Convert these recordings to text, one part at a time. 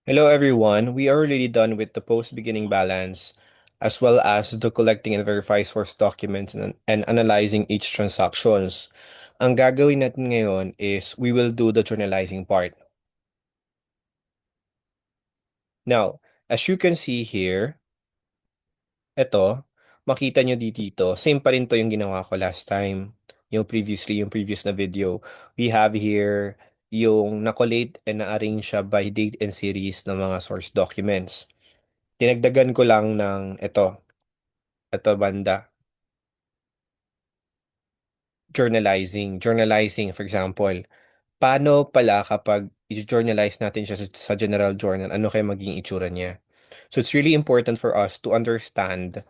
Hello everyone. We are already done with the post-beginning balance, as well as the collecting and verify source documents and analyzing each transactions. Ang gagawin natin ngayon is we will do the journalizing part. Now, as you can see here, ito, makita nyo dito, same pa rin to yung ginawa ko last time. Yung previous na video. We have here yung na-collate and na-arrange siya by date and series ng mga source documents. Dinagdagan ko lang ng ito banda, journalizing. Journalizing, for example, paano pala kapag i-journalize natin siya sa general journal, ano kaya maging itsura niya? So it's really important for us to understand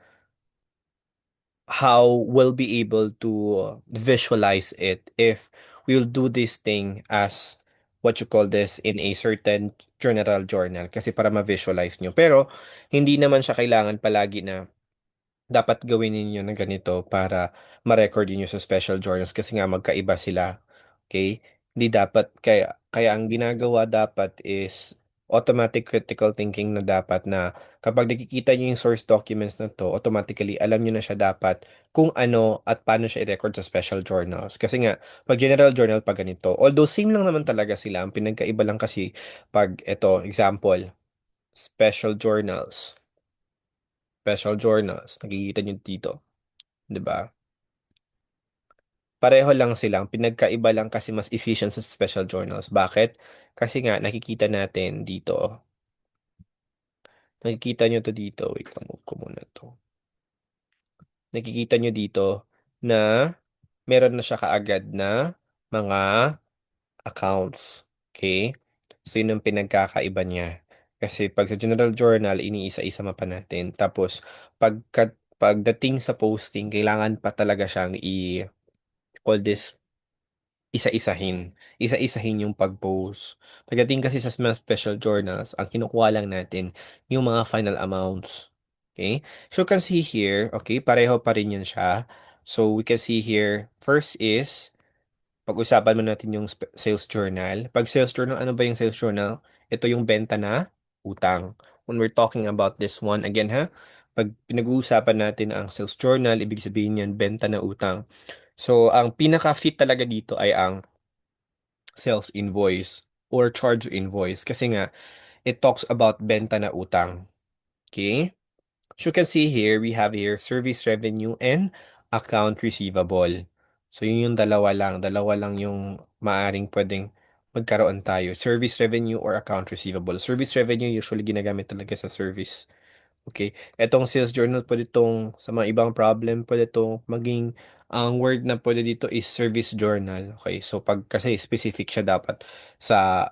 how we'll be able to visualize it if we'll do this thing as what you call this in a certain general journal kasi para ma-visualize nyo. Pero hindi naman siya kailangan palagi na dapat gawin ninyo na ganito para ma-record niyo sa special journals kasi nga magkaiba sila. Okay? Hindi dapat kaya ang ginagawa dapat is automatic critical thinking na dapat na kapag nakikita niyo yung source documents na to, automatically alam niyo na siya dapat kung ano at paano siya i-record sa special journals. Kasi nga, pag general journal pa ganito, although same lang naman talaga sila, ang pinagkaiba lang kasi pag ito, example, special journals. Special journals, nakikita niyo dito. 'Di ba? Pareho lang silang, pinagkaiba lang kasi mas efficient sa special journals. Bakit? Kasi nga nakikita natin dito. Nakikita nyo to dito. Wait lang, move ko muna to. Nakikita nyo dito na meron na siya kaagad na mga accounts. Okay? So yun ang pinagkakaiba niya. Kasi pag sa general journal, iniisa-isa pa natin. Tapos pagdating sa posting, kailangan pa talaga siyang call this isa-isahin. Isa-isahin yung pag-post. Pagdating kasi sa mga special journals, ang kinukuha lang natin yung mga final amounts. Okay? So you can see here, okay, pareho pa rin yan siya. So we can see here, first is, pag-usapan mo natin yung sales journal. Pag sales journal, ano ba yung sales journal? Ito yung benta na utang. When we're talking about this one, again ha, pag pinag-uusapan natin ang sales journal, ibig sabihin yan, benta na utang. So, ang pinaka-fit talaga dito ay ang sales invoice or charge invoice kasi nga it talks about benta na utang. Okay? So you can see here, we have here service revenue and account receivable. So yun yung dalawa lang yung maaring pwedeng magkaroon tayo. Service revenue or account receivable. Service revenue usually ginagamit talaga sa service. Okay. Etong sales journal, pwede itong sa mga ibang problem, pwede itong maging ang word na pwede dito is service journal. Okay. So pag kasi specific siya dapat sa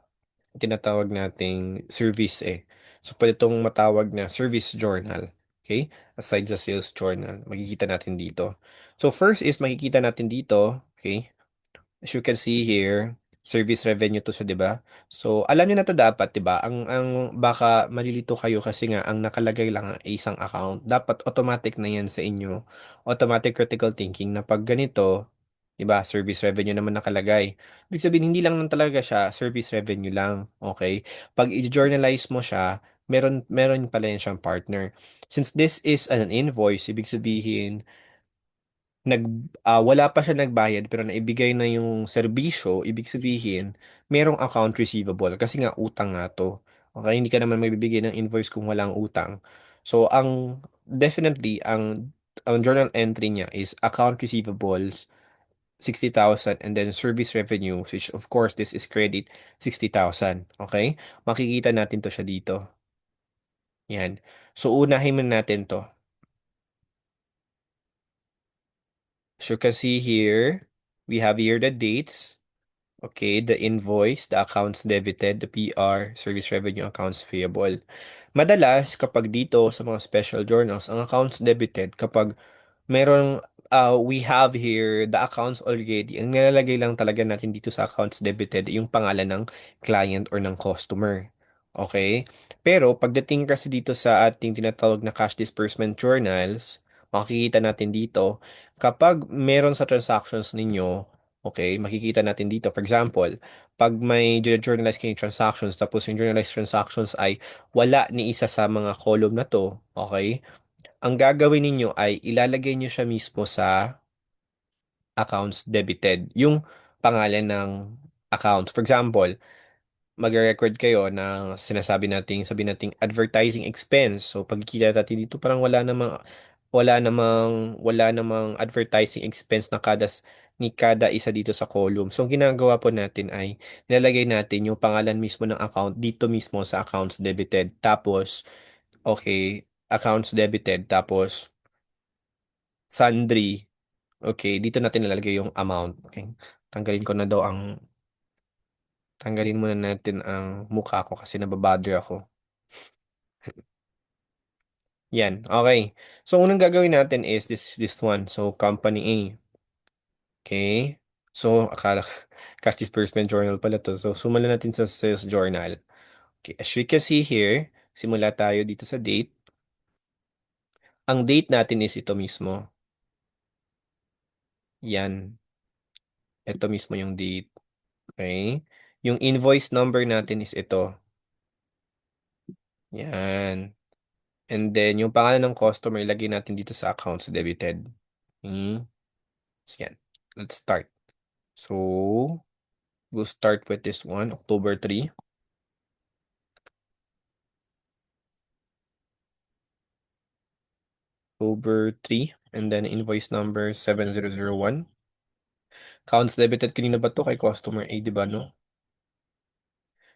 tinatawag nating service eh. So pwede itong matawag na service journal. Okay. Aside sa sales journal, makikita natin dito. So first is makikita natin dito. Okay. As you can see here, service revenue to siya, 'di ba? So, alam niyo na 'to dapat, 'di ba? Ang baka malilito kayo kasi nga ang nakalagay lang ay isang account. Dapat automatic na 'yan sa inyo. Automatic critical thinking na pag ganito, 'di ba? Service revenue naman nakalagay. Ibig sabihin hindi lang talaga siya service revenue lang, okay? Pag i-journalize mo siya, meron pala yan siyang partner. Since this is an invoice, ibig sabihin nag wala pa siya nagbayad pero naibigay na yung serbisyo, ibig sabihin, merong account receivable kasi nga utang nga to. Okay, hindi ka naman magbibigay ng invoice kung walang utang. So, definitely, ang journal entry niya is account receivables 60,000 and then service revenue, which of course, this is credit 60,000. Okay? Makikita natin to siya dito. Yan. So, unahin muna natin to. So, you can see here, we have here the dates. Okay, the invoice, the accounts debited, the PR, service revenue accounts payable. Madalas, kapag dito sa mga special journals, ang accounts debited, kapag merong, we have here the accounts already, ang nilalagay lang talaga natin dito sa accounts debited, yung pangalan ng client or ng customer. Okay? Pero, pagdating kasi dito sa ating tinatawag na cash disbursement journals, makikita natin dito, kapag meron sa transactions ninyo, Okay, makikita natin dito. For example, pag may journalize kayong transactions, tapos yung journalized transactions ay wala ni isa sa mga column na to, okay? Ang gagawin ninyo ay ilalagay nyo siya mismo sa accounts debited, yung pangalan ng accounts. For example, magre-record kayo ng sinasabi nating sabi nating advertising expense. So pagkikita natin dito parang wala namang advertising expense na ni kada isa dito sa column. So ang ginagawa po natin ay nilalagay natin yung pangalan mismo ng account dito mismo sa accounts debited. Tapos okay, accounts debited tapos sundry. Okay, dito natin nilalagay yung amount. Okay. Tanggalin ko na daw ang Tanggalin muna natin ang mukha ko kasi nababother ako. Yan, okay. So, unang gagawin natin is this one. So, company A. Okay. So, cash disbursement journal pala to. So, sumala natin sa sales journal. Okay, as we can see here, simula tayo dito sa date. Ang date natin is ito mismo. Yan. Ito mismo yung date. Okay. Yung invoice number natin is ito. Yan. And then, yung pangalan ng customer, ilagay natin dito sa accounts debited. Okay. So, yan. Let's start. So, we'll start with this one, October 3. October 3. And then, invoice number 7001. Accounts debited kanina ba to kay customer A, di ba, no?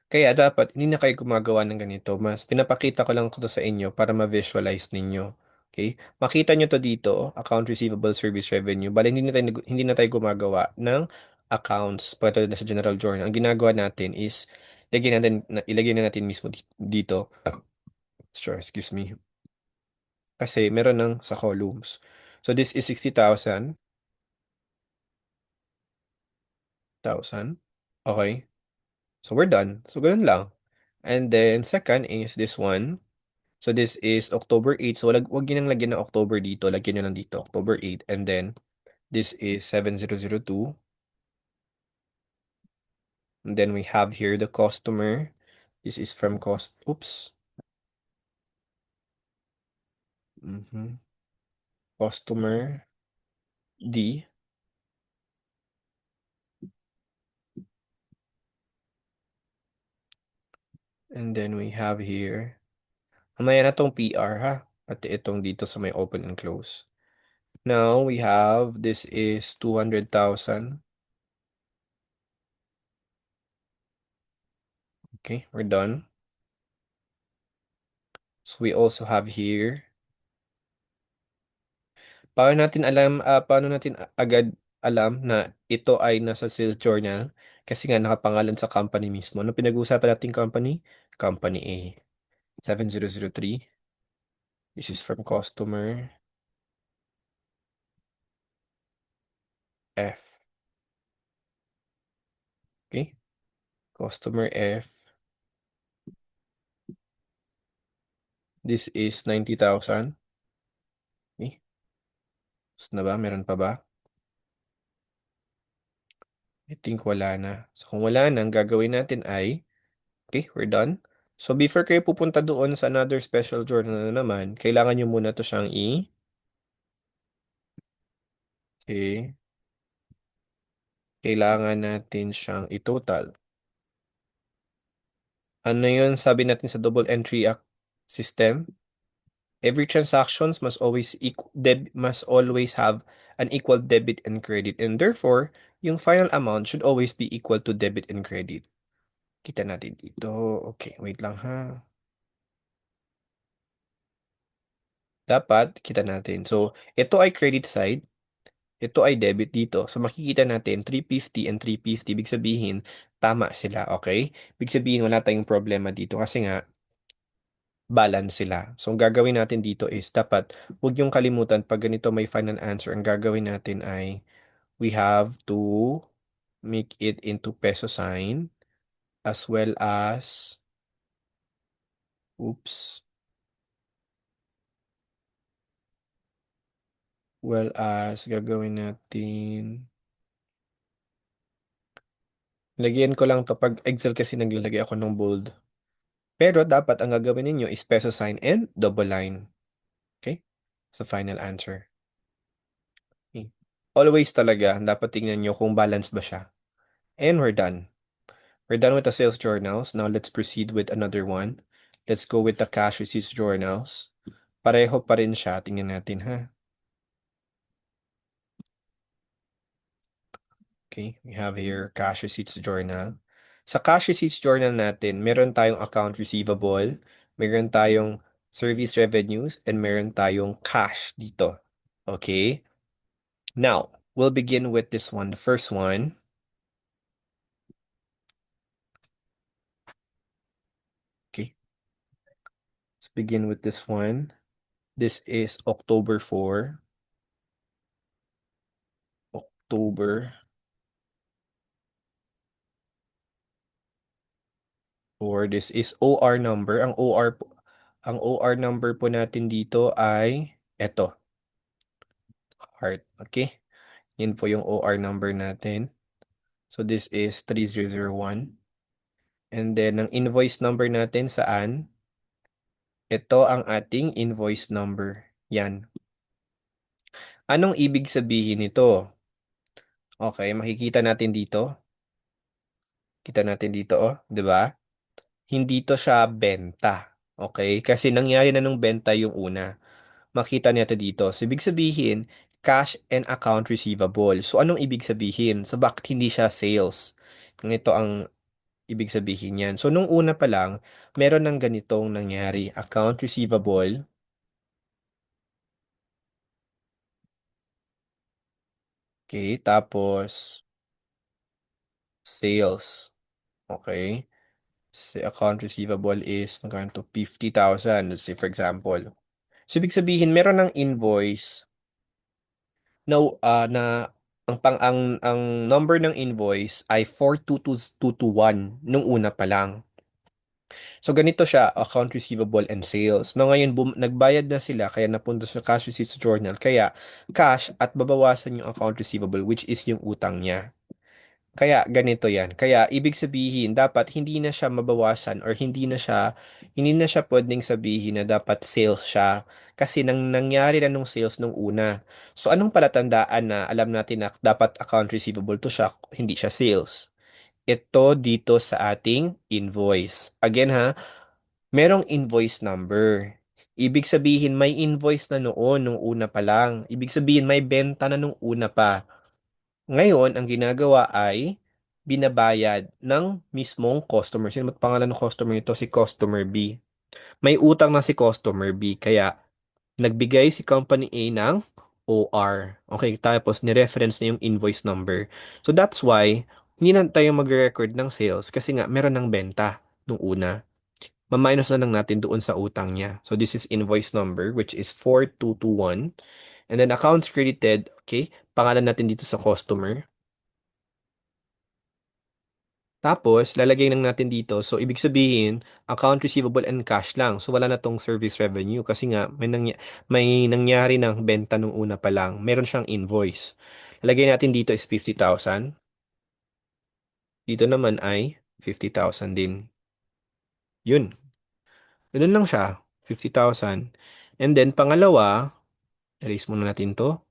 Kaya dapat, hindi na kayo gumagawa ng ganito. Mas pinapakita ko lang to sa inyo para ma-visualize ninyo. Okay? Makita nyo to dito, account receivable service revenue. Bale, hindi na tayo gumagawa ng accounts pagkatulad na sa general journal. Ang ginagawa natin is, ilagay na natin mismo dito. Sure, excuse me. Kasi meron ng sa columns. So, this is 60,000. Okay. So, we're done. So, ganun lang. And then, second is this one. So, this is October 8. So, wag nyo nang lagyan ng October dito. Lagyan nyo lang dito, October 8. And then, this is 7002. And then, we have here the customer. This is from oops. Mhm. Customer D. And then, we have here. Mamaya na tong PR, ha? Pati itong dito sa may open and close. Now, we have, this is 200,000. Okay, we're done. So we also have here, paano natin agad alam na ito ay nasa sales journal? Kasi nga nakapangalan sa company mismo. Ano pinag-uusapan nating company? Company A. 7003. This is from customer F. Okay? Customer F. This is 90,000. Okay? Gusto na ba? Meron pa ba? I think wala na. So kung wala na, ang gagawin natin ay, okay, we're done. So before kayo pupunta doon sa another special journal na naman, kailangan nyo muna to siyang okay, kailangan natin siyang i-total. Ano yun sabi natin sa double entry system? Every transactions must always have an equal debit and credit, and therefore, yung final amount should always be equal to debit and credit. Kita natin dito. Okay, wait lang ha. Dapat kita natin. So, ito ay credit side, ito ay debit dito. So, makikita natin 350 and 350. Ibig sabihin, tama sila, okay? Ibig sabihin, wala tayong problema dito kasi nga, balance sila. So, ang gagawin natin dito is, dapat, huwag yung kalimutan, pag ganito may final answer, ang gagawin natin ay, we have to make it into peso sign, as oops, well as, gagawin natin, Lagyan ko lang to pag Excel kasi naglalagay ako ng bold. Pero dapat ang gagawin ninyo is peso sign and double line. Okay? Sa final answer. Okay. Always talaga, dapat tingnan nyo kung balance ba siya. And we're done. We're done with the sales journals. Now let's proceed with another one. Let's go with the cash receipts journals. Pareho pa rin siya. Tingnan natin ha. Okay, we have here cash receipts journal. Sa cash receipts journal natin, meron tayong account receivable, meron tayong service revenues, and meron tayong cash dito. Okay? Now, we'll begin with this one. The first one. Okay, let's begin with this one. This is October 4. October 4. This is OR number. Ang OR number po natin dito ay eto, heart. Okay? Yan po yung OR number natin. So this is 3001. And then ang invoice number natin saan? Ito ang ating invoice number. Yan. Anong ibig sabihin nito? Okay, makikita natin dito. Kita natin dito, oh, 'di ba? Hindi to siya benta. Okay? Kasi nangyari na nung benta yung una. Makita niyo dito. So, ibig sabihin, cash and account receivable. So, anong ibig sabihin? So, bakit hindi siya sales? Ito ang ibig sabihin yan. So, nung una pa lang, meron ng ganitong nangyari. Account receivable. Okay, tapos sales. Okay. Si account receivable is magkano to 50,000. Let's say for example. So, ibig sabihin, meron ng invoice na ang number ng invoice ay 42221 nung una pa lang. So ganito siya, account receivable and sales. No, ngayon nagbayad na sila kaya napunta sa cash receipts journal. Kaya cash at babawasan yung account receivable which is yung utang niya. Kaya ganito 'yan. Kaya ibig sabihin dapat hindi na siya mabawasan or hindi na siya pwedeng sabihin na dapat sales siya kasi nangyari na nung sales nung una. So anong palatandaan na alam natin na dapat account receivable to siya, hindi siya sales? Ito dito sa ating invoice. Again ha, merong invoice number. Ibig sabihin may invoice na noon nung una pa lang. Ibig sabihin may benta na nung una pa. Ngayon, ang ginagawa ay binabayad ng mismong customer. Sino ba't pangalan ng customer nito? Si customer B. May utang na si customer B. Kaya nagbigay si company A ng OR. Okay, tapos ni-reference na yung invoice number. So that's why hindi na tayo mag-record ng sales kasi nga meron ng benta nung una. Ma-minus na lang natin doon sa utang niya. So this is invoice number which is 4221. And then accounts credited, okay? Pangalan natin dito sa customer. Tapos, lalagay lang natin dito. So, ibig sabihin, account receivable and cash lang. So, wala na tong service revenue kasi nga may nangyari ng benta nung una pa lang. Meron siyang invoice. Lalagay natin dito is 50,000. Dito naman ay 50,000 din. Yun. Ganun lang siya. 50,000. And then, pangalawa, erase muna natin to.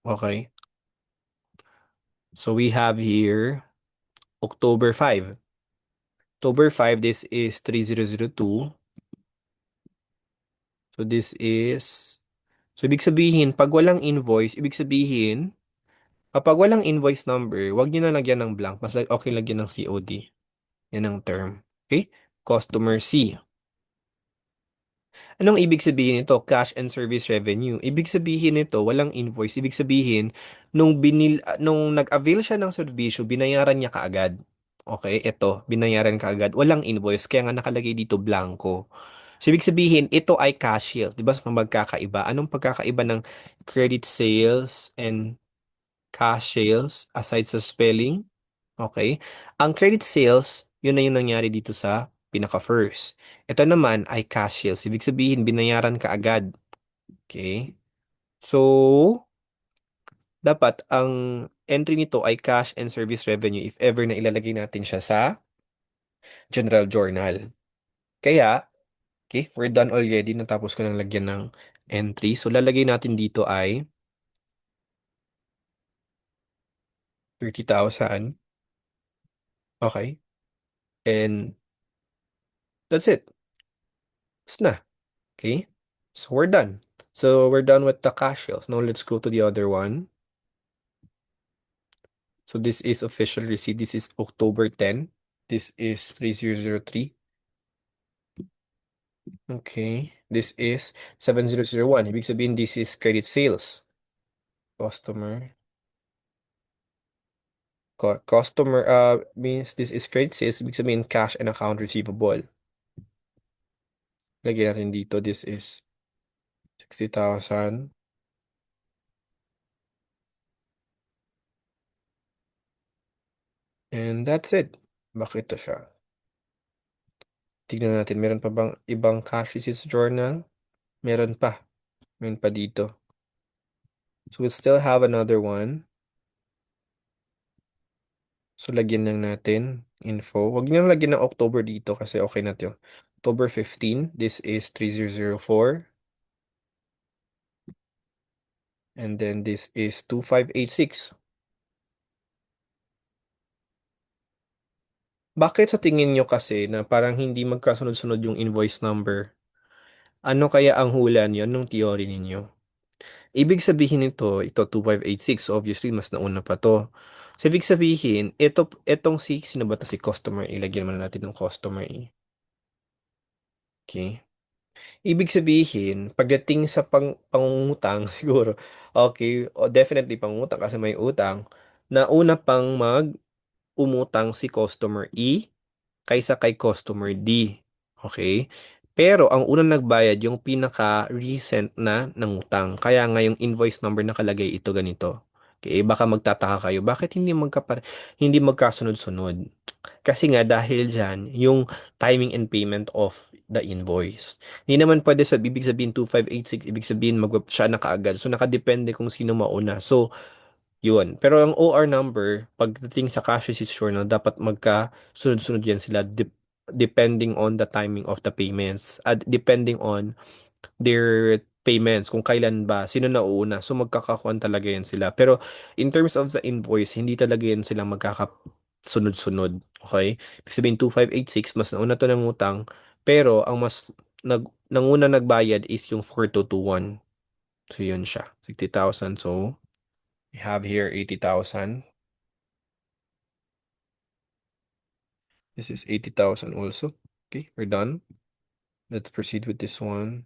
Okay. So, we have here October 5. October 5, this is 3002. So, this is So, ibig sabihin, pag walang invoice, ibig sabihin, kapag walang invoice number, wag nyo na lagyan ng blank. Mas okay lagyan ng COD. Yan ang term. Okay? Customer C. Anong ibig sabihin nito? Cash and service revenue. Ibig sabihin nito, walang invoice. Ibig sabihin, nung nag-avail siya ng serbisyo, binayaran niya kaagad. Okay? Ito, binayaran kaagad. Walang invoice. Kaya nga nakalagay dito blanco. So, ibig sabihin, ito ay cash sales. Di ba? Magkakaiba. Anong pagkakaiba ng credit sales and cash sales aside sa spelling? Okay? Ang credit sales, yun na yung nangyari dito sa pinaka-first. Ito naman ay cash sales. Ibig sabihin, binayaran ka agad. Okay? So, dapat ang entry nito ay cash and service revenue if ever na ilalagay natin siya sa general journal. Kaya, okay, we're done already. Natapos ko nang lagyan ng entry. So, lalagay natin dito ay 30,000. Okay. And that's it. Tapos na. Okay. So, we're done. So, we're done with the cash sales. Now, let's go to the other one. So, this is official receipt. This is October 10. This is 3003. Okay. This is 7001. Ibig sabihin, this is credit sales. Customer. Customer means this is credit sales. Ibig sabihin, cash and account receivable. Lagyan natin dito. This is 60,000. And that's it. Bakit to siya? Tignan natin. Meron pa bang ibang cash receipts journal? Meron pa. Meron pa dito. So we still have another one. So lagyan lang natin info. Huwag niyo lagyan ng October dito kasi okay na 'to. October 15, this is 3004. And then this is 2586. Bakit sa tingin nyo kasi na parang hindi magkasunod-sunod yung invoice number? Ano kaya ang hula niyo nung theory ninyo? Ibig sabihin ito 2586. So obviously, mas nauna pa to. So ibig sabihin, itong sino ba to si customer? Ilagyan naman natin ng customer E. Okay. Ibig sabihin, pagdating sa pangungutang, siguro, okay, definitely pangungutang kasi may utang, nauna pang umutang si customer E kaysa kay customer D. Okay? Pero ang unang nagbayad yung pinaka-recent na nangutang. Kaya nga yung invoice number nakalagay ito ganito. Okay, baka magtataka kayo, bakit hindi magkasunod-sunod? Kasi nga dahil diyan yung timing and payment of the invoice. Hindi naman pwede sa ibig sabihin 2586, ibig sabihin siya na kaagad. So nakadepende kung sino mauna. So yun. Pero ang OR number, pagdating sa cash receipt journal, dapat magka-sunod-sunod yan sila depending on the timing of the payments at depending on their payments, kung kailan ba, sino na uuna. So magkakakuan talaga yan sila. Pero in terms of the invoice, hindi talaga yan sila magkakasunod-sunod. Okay? Ibig sabihin 2586, mas nauna to ng utang, pero ang mas nanguna nagbayad is yung 4221. So yun siya, 60,000. So we have here 80,000. This is 80,000 also. Okay, we're done. Let's proceed with this one.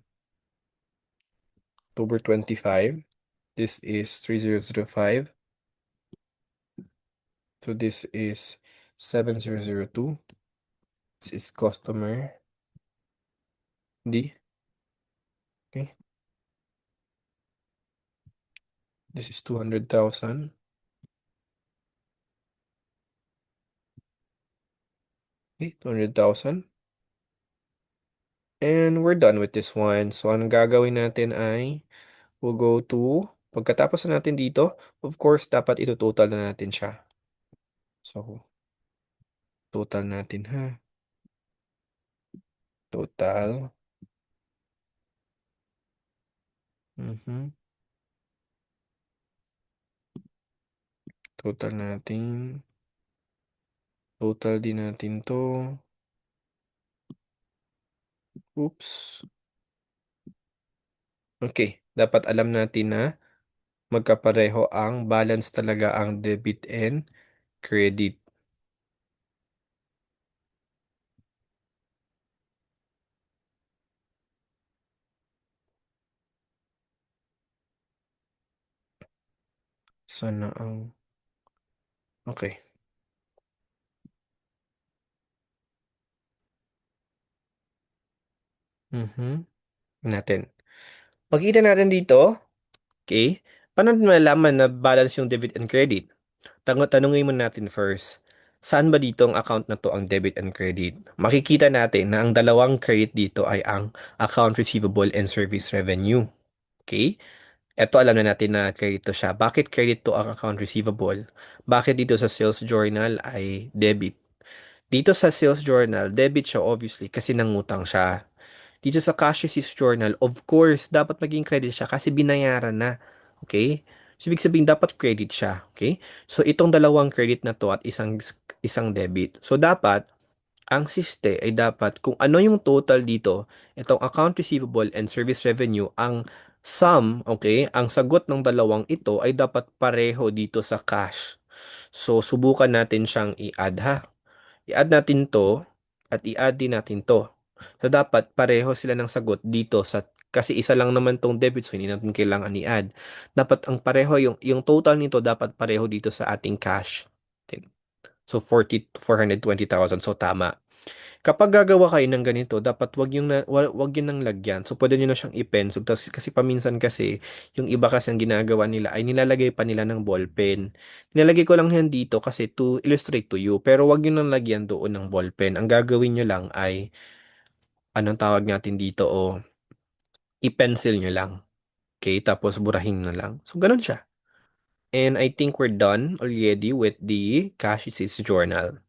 October 25. This is 3005. So this is 7002. This is customer D. Okay. This is 200,000. Okay, 200,000. And we're done with this one. So, ang gagawin natin ay we'll go to, pagkatapos na natin dito, of course, dapat ito total na natin siya. So, total natin ha. Total. Mhm. Total natin. Total din natin to. Oops. Okay. Dapat alam natin na magkapareho ang balance talaga ang debit and credit. Sana ang... Okay. Mhm. Natin. Pagkita natin dito, okay, paano natin malalaman na balance yung debit and credit? Tanungin mo natin first, saan ba dito ang account na to ang debit and credit? Makikita natin na ang dalawang credit dito ay ang account receivable and service revenue. Okay? Eto alam na natin na credit to siya. Bakit credit to ang account receivable? Bakit dito sa sales journal ay debit? Dito sa sales journal, debit siya obviously kasi nangutang siya. Dito sa cash receipts journal, of course, dapat maging credit siya kasi binayaran na. Okay? So, ibig sabihin, dapat credit siya. Okay? So, itong dalawang credit na to at isang debit. So, dapat, ang siste ay dapat kung ano yung total dito, itong account receivable and service revenue, ang sum, okay, ang sagot ng dalawang ito ay dapat pareho dito sa cash. So, subukan natin siyang i-add ha. I-add natin to at i-add din natin to. So, dapat pareho sila ng sagot dito sa kasi isa lang naman tong debit so hindi natin kailangan i-add. Dapat ang pareho yung total nito dapat pareho dito sa ating cash. So 420,000 so tama. Kapag gagawa kayo ng ganito, dapat wag yung nang lagyan. So pwede niyo na siyang i-pencil kasi paminsan kasi yung iba kasi ang ginagawa nila ay nilalagay pa nila ng ballpen. Nilalagay ko lang yan dito kasi to illustrate to you, pero wag yung nang lagyan doon ng ballpen. Ang gagawin niyo lang ay anong tawag natin dito o i-pencil niyo lang. Okay, tapos burahin na lang. So ganun siya. And I think we're done already with the cash receipts journal.